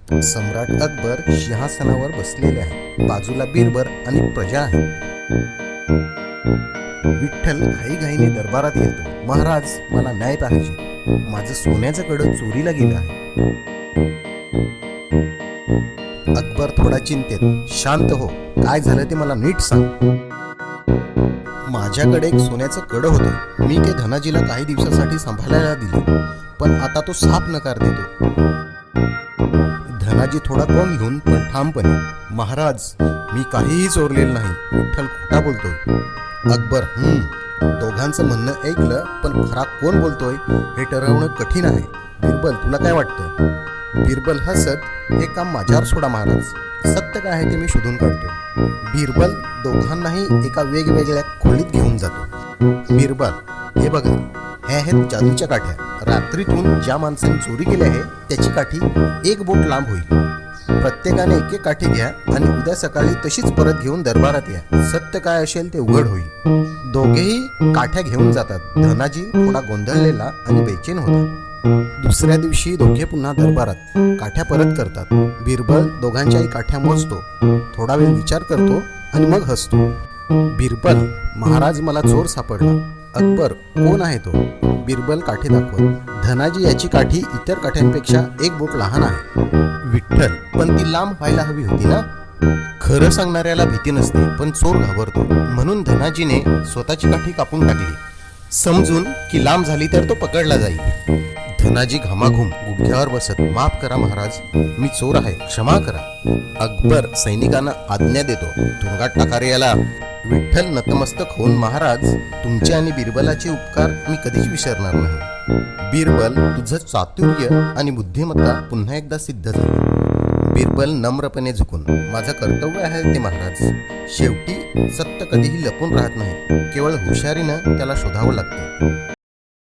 सम्राट अकबर सिंहासनावर बसलेले आहे. बाजूला बिरबल आणि प्रजा आहे. विठ्ठल घाईघाईने दरबारात येतो. महाराज, मला न्याय पाहिजे. माझं सोन्याचं कडं चोरीला गेलं आहे. अकबर थोडा चिंतेत, शांत हो, काय झालं ते मला नीट सांग. माझ्याकडे एक सोन्याचं कडं होतं. मी ते धनाजीला काही दिवसासाठी सांभाळायला दिले, पण आता तो साफ नकार देतो. धनाजी थोडा कोण घेऊन पण ठामपणे, महाराज, मी काहीही चोरलेलं नाही. विठ्ठल खोटा बोलतोय. अकबर, दोघांचं म्हणणं ऐकलं, पण खरा कोण बोलतोय हे ठरवणं कठीण आहे. बिरबल, तुला काय वाटतं? बिरबल हसत, हे काम माझ्यावर सोडा महाराज. सत्य काय आहे ते मी शोधून काढतो. बिरबल दोघांनाही एका वेगवेगळ्या खोलीत घेऊन जातो. बिरबल, हे बघा, हे आहेत जादूच्या काठ्या. रात्रीतून ज्या माणसाने चोरी केली आहे त्याची काठी एक बोट लांब होईल. प्रत्येकाने एक एक काठी घ्या आणि उद्या सकाळी तशीच परत घेऊन दरबारात या. सत्य काय असेल ते उघड होईल. दोघेही काठ्या घेऊन जातात. धनाजी थोडा गोंधळलेला आणि बेचैन होता. दुसऱ्या दिवशी दोघे पुन्हा दरबारात काठ्या परत करतात. बिरबल दोघांच्याही काठ्या मोजतो, थोडा वेळ विचार करतो आणि मग हसतो. बिरबल, महाराज, मला चोर सापडला. अकबर, कोण आहे तो? बिरबल काठी दाखवत, धनाजी, याची काठी इतर काठ्यांपेक्षा एक बोट लहान आहे. विठ्ठल, पण ती लांब व्हायला हवी होती ना? खरं सांगणाऱ्याला भीती नसते, पण चोर घाबरतो. म्हणून धनाजीने स्वतःची काठी कापून टाकली, समजून की लांब झाली तर तो पकडला जाईल. धनाजी घामाघूम गुडघ्यावर बसत, माफ करा महाराज, मी चोर आहे, क्षमा करा. अकबर सैनिकांना आज्ञा देतो, तुरुंगात टाका रे याला. विठ्ठल नतमस्तक होऊन, महाराज, तुमचे आणि बिरबलाचे उपकार मी कधीच विसरणार नाही. बिरबल, तुझं चातुर्य आणि बुद्धिमत्ता पुन्हा एकदा सिद्ध झाली. बिरबल नम्रपणे झुकून, माझं कर्तव्य आहे ते महाराज. शेवटी सत्य कधीही लपून राहत नाही, केवळ हुशारीनं त्याला शोधावं लागतं.